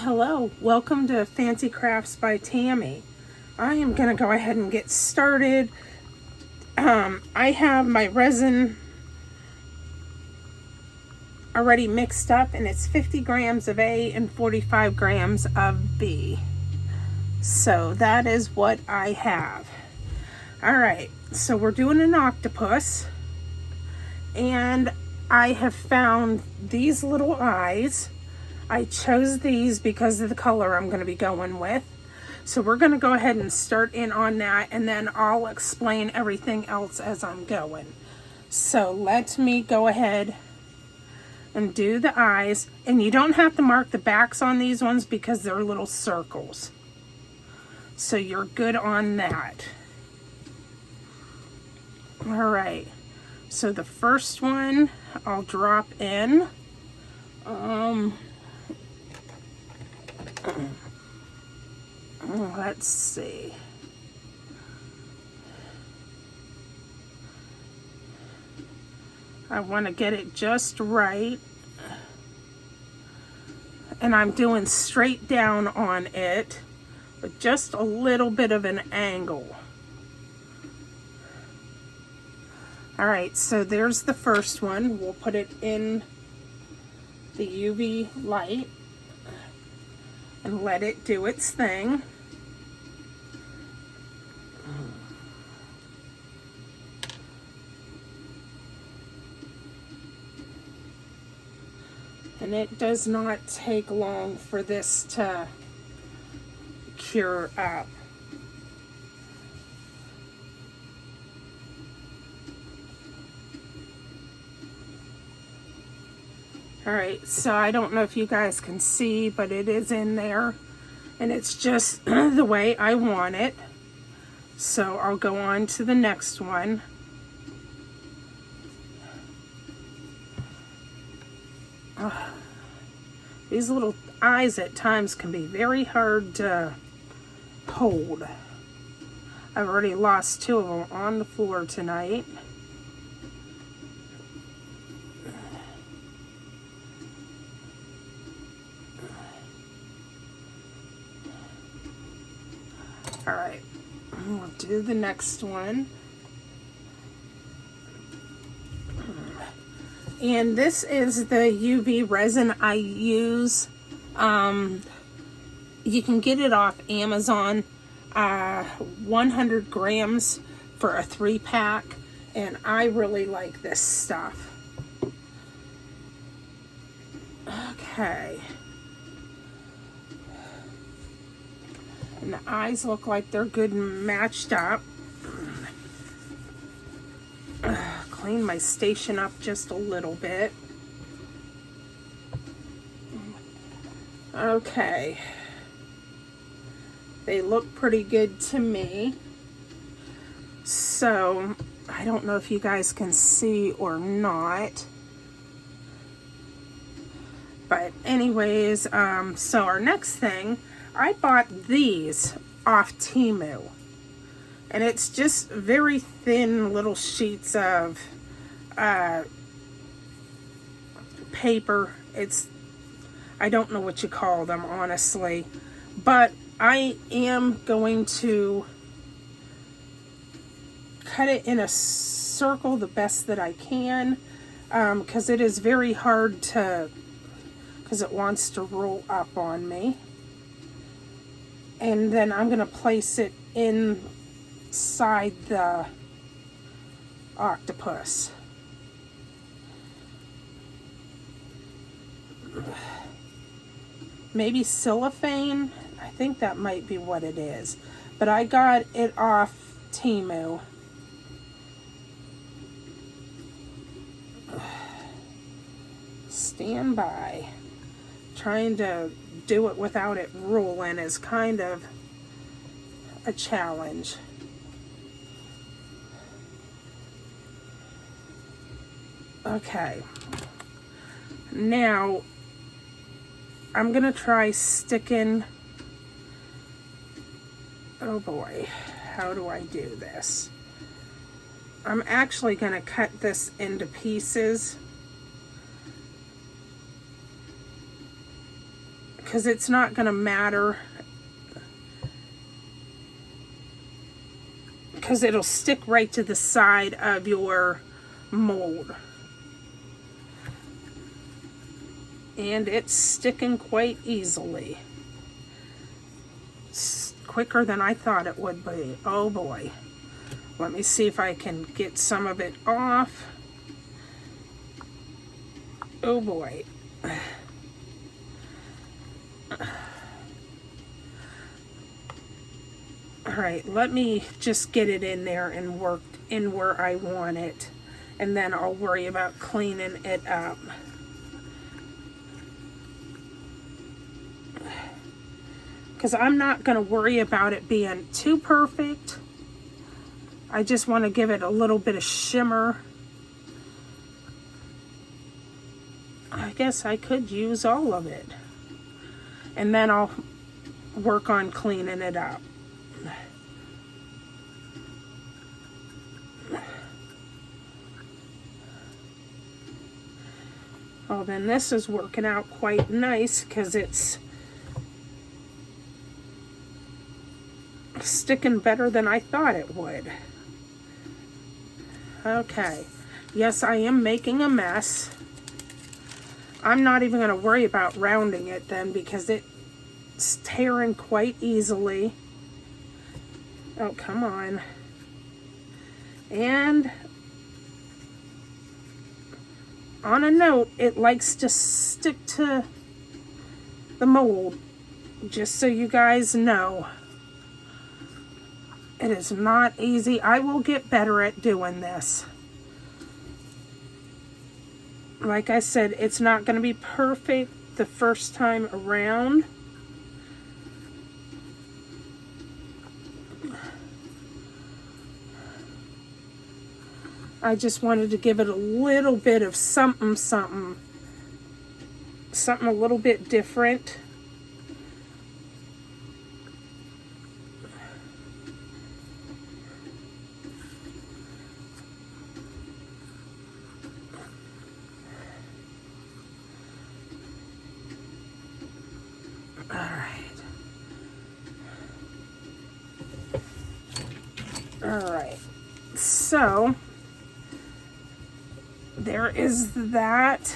Hello, welcome to Fancy Crafts by Tammy. I am going to go ahead and get started. I have my resin already mixed up, and it's 50 grams of A and 45 grams of B. So that is what I have. Alright, so we're doing an octopus, and I have found these little eyes. I chose these because of the color I'm going to be going with. So we're going to go ahead and start in on that, and then I'll explain everything else as I'm going. So let me go ahead and do the eyes. And you don't have to mark the backs on these ones because they're little circles. So you're good on that. Alright, so the first one I'll drop in. Let's see. I want to get it just right. And I'm doing straight down on it with just a little bit of an angle. Alright, so there's the first one. We'll put it in the UV light and let it do its thing. And it does not take long for this to cure up. Alright, so I don't know if you guys can see, but it is in there. And it's just the way I want it. So I'll go on to the next one. These little eyes at times can be very hard to hold. I've already lost 2 of them on the floor tonight. Alright, we'll do the next one. And this is the UV resin I use. You can get it off Amazon. 100 grams for a 3-pack. And I really like this stuff. Okay. And the eyes look like they're good and matched up. Clean my station up just a little bit. Okay. They look pretty good to me. So, I don't know if you guys can see or not. But anyways, so our next thing, I bought these off Temu. And it's just very thin little sheets of paper. I don't know what you call them, honestly. But I am going to cut it in a circle the best that I can. Because it is very hard to, because it wants to roll up on me. And then I'm going to place it inside the octopus. Maybe cellophane? I think that might be what it is. But I got it off Temu. Stand by. Trying to do it without it rolling is kind of a challenge. Okay. Now, I'm going to try sticking... Oh boy, how do I do this? I'm actually going to cut this into pieces because it's not going to matter, because it'll stick right to the side of your mold. And it's sticking quite easily. It's quicker than I thought it would be. Oh boy. Let me see if I can get some of it off. Oh boy. Alright, let me just get it in there and work in where I want it. And then I'll worry about cleaning it up. Because I'm not going to worry about it being too perfect. I just want to give it a little bit of shimmer. I guess I could use all of it. And then I'll work on cleaning it up. Oh, then this is working out quite nice because it's sticking better than I thought it would. Okay. Yes, I am making a mess. I'm not even going to worry about rounding it then because it's tearing quite easily. Oh, come on. And on a note, it likes to stick to the mold, just so you guys know. It is not easy. I will get better at doing this. Like I said, it's not going to be perfect the first time around. I just wanted to give it a little bit of something a little bit different. Alright, so there is that,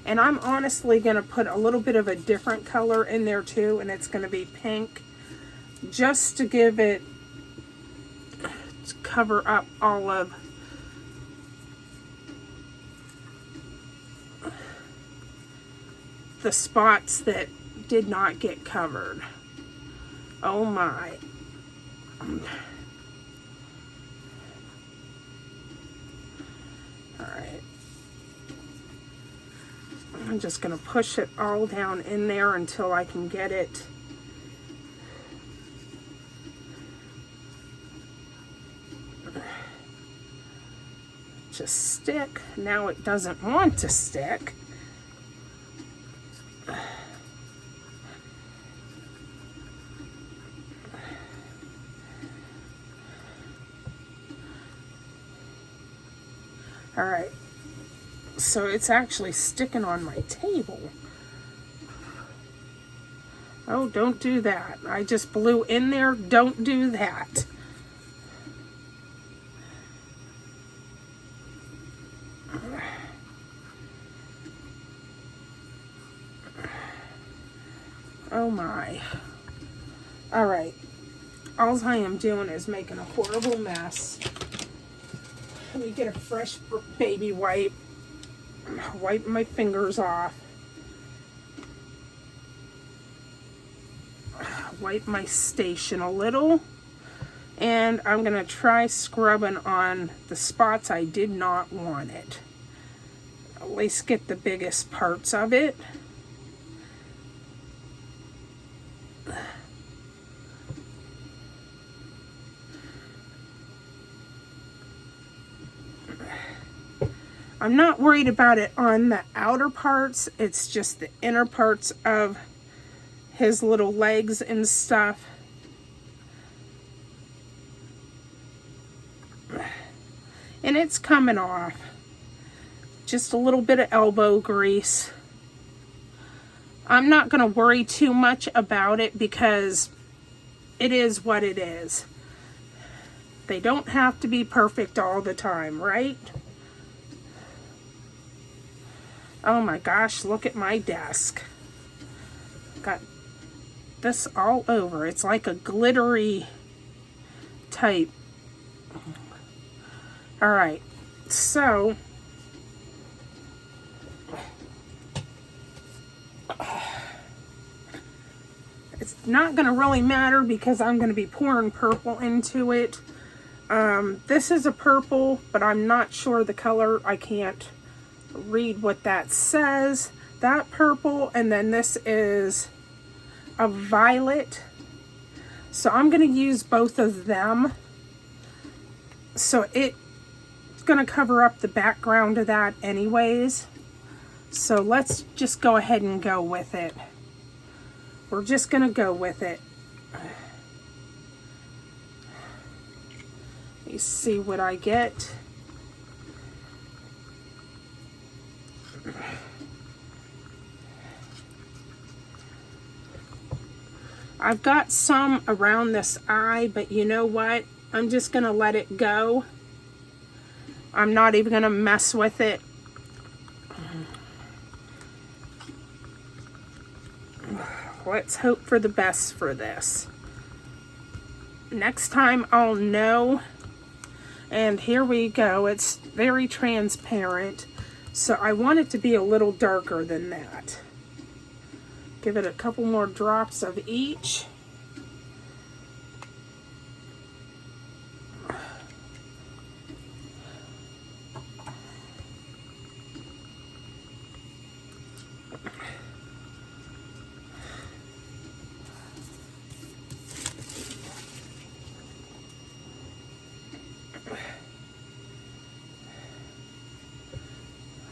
and I'm honestly going to put a little bit of a different color in there too, and it's going to be pink, just to give it, to cover up all of the spots that did not get covered. Oh my. Alright. I'm just going to push it all down in there until I can get it to stick. Now it doesn't want to stick. Alright, so it's actually sticking on my table. Oh, don't do that. I just blew in there. Don't do that. Oh my. Alright, all I am doing is making a horrible mess. Let me get a fresh baby wipe. Wipe my fingers off. Wipe my station a little. And I'm going to try scrubbing on the spots I did not want it. At least get the biggest parts of it. I'm not worried about it on the outer parts. It's just the inner parts of his little legs and stuff. And it's coming off. Just a little bit of elbow grease. I'm not going to worry too much about it because it is what it is. They don't have to be perfect all the time, right? Oh my gosh, look at my desk. Got this all over. It's like a glittery type. All right, so it's not going to really matter because I'm going to be pouring purple into it. This is a purple, but I'm not sure the color. I can't read what that says. That purple, and then this is a violet. So I'm going to use both of them. So it's going to cover up the background of that anyways. So let's just go ahead and go with it. We're just going to go with it. Let me see what I get. I've got some around this eye, but you know what? I'm just going to let it go. I'm not even going to mess with it. Let's hope for the best for this. Next time I'll know. And here we go. It's very transparent. So I want it to be a little darker than that. Give it a couple more drops of each.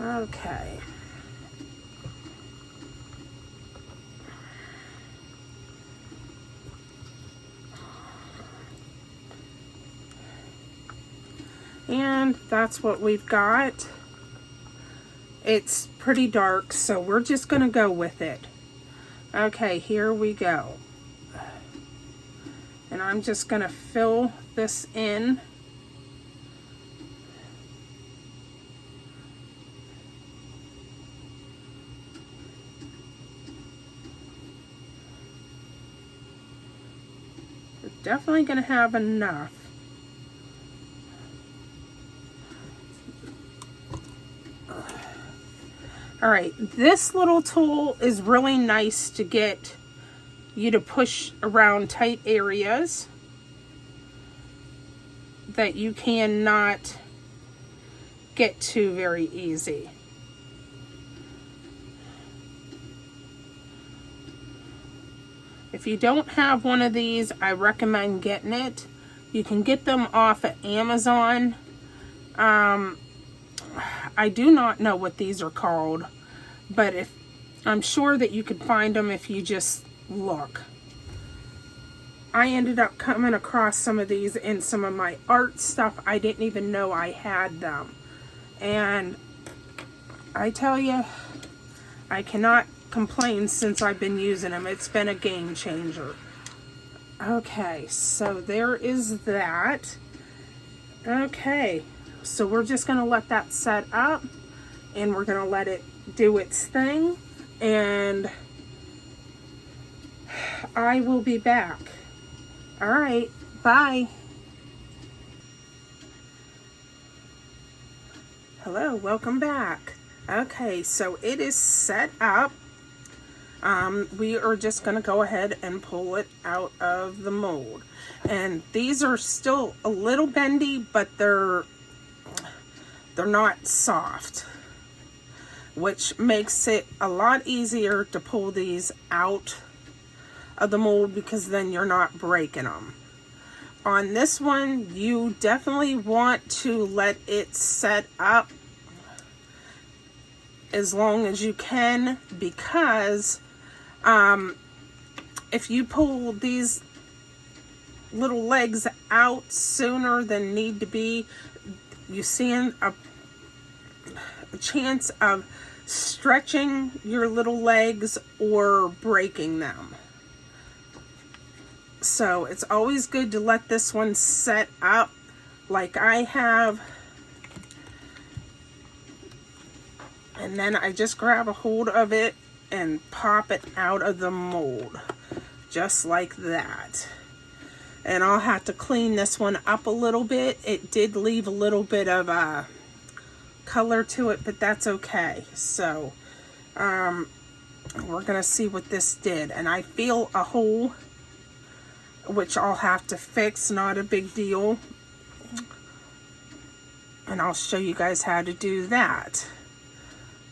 Okay. And that's what we've got. It's pretty dark, so we're just going to go with it. Okay, here we go. And I'm just going to fill this in. We're definitely going to have enough. All right, this little tool is really nice to get you to push around tight areas that you cannot get to very easy. If you don't have one of these, I recommend getting it. You can get them off at Amazon. I do not know what these are called, but I'm sure that you could find them if you just look. I ended up coming across some of these in some of my art stuff. I didn't even know I had them. And I tell you, I cannot complain since I've been using them. It's been a game changer. Okay, so there is that. Okay. So we're just going to let that set up, and we're going to let it do its thing, and I will be back. All right, bye. Hello, welcome back. Okay, so it is set up. We are just going to go ahead and pull it out of the mold. And these are still a little bendy, but they're not soft, which makes it a lot easier to pull these out of the mold because then you're not breaking them. On this one, you definitely want to let it set up as long as you can, because if you pull these little legs out sooner than need to be, you stand a chance of stretching your little legs or breaking them. So it's always good to let this one set up like I have. And then I just grab a hold of it and pop it out of the mold. Just like that. And I'll have to clean this one up a little bit. It did leave a little bit of color to it, but that's okay. So we're gonna see what this did. And I feel a hole, which I'll have to fix, not a big deal. And I'll show you guys how to do that.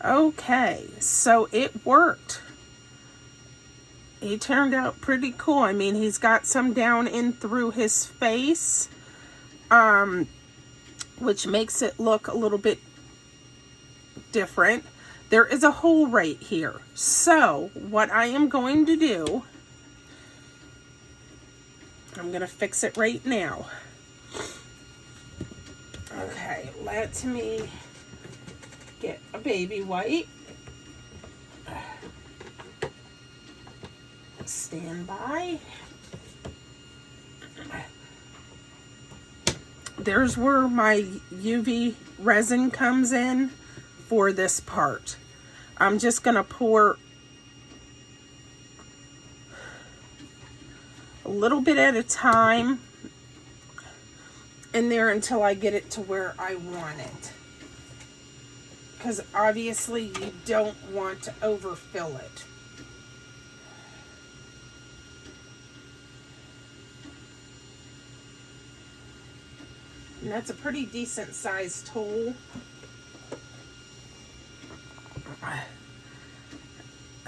Okay, so it worked. He turned out pretty cool. I mean, he's got some down in through his face, which makes it look a little bit different. There is a hole right here. So what I am going to do, I'm going to fix it right now. Okay, let me get a baby wipe. Stand by. There's where my UV resin comes in for this part. I'm just going to pour a little bit at a time in there until I get it to where I want it. Because obviously you don't want to overfill it. And that's a pretty decent sized tool.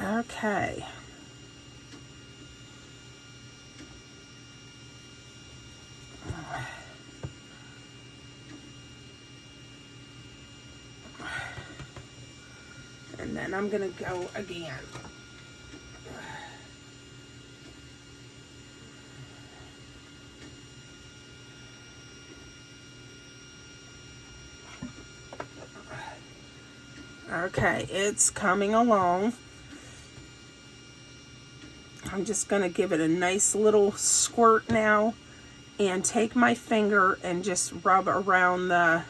Okay. And then I'm going to go again. Okay, it's coming along. I'm just going to give it a nice little squirt now and take my finger and just rub around the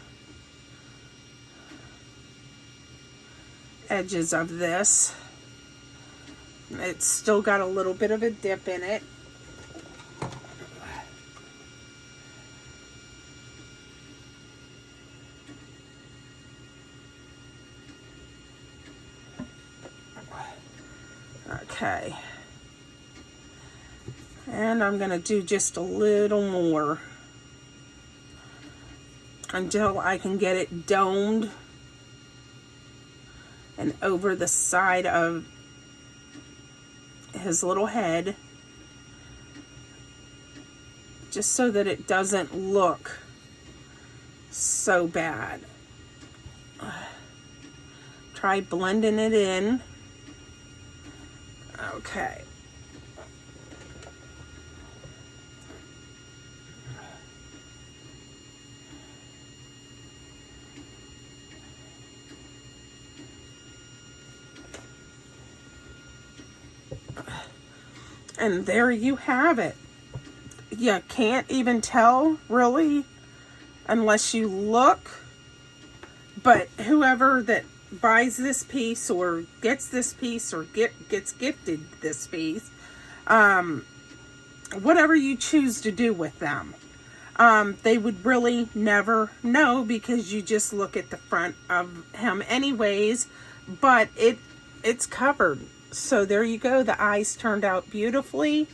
edges of this. It's still got a little bit of a dip in it. Okay. And I'm going to do just a little more until I can get it domed and over the side of his little head, just so that it doesn't look so bad. Try blending it in. Okay. And there you have it. You can't even tell, really, unless you look. But whoever that buys this piece or gets this piece or gets gifted this piece, whatever you choose to do with them, they would really never know, because you just look at the front of him anyways. But it's covered. So there you go. The eyes turned out beautifully.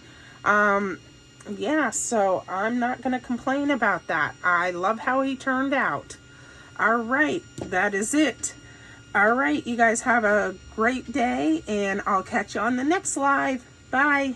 Yeah, so I'm not going to complain about that. I love how he turned out. All right, that is it. All right, you guys have a great day, and I'll catch you on the next live. Bye.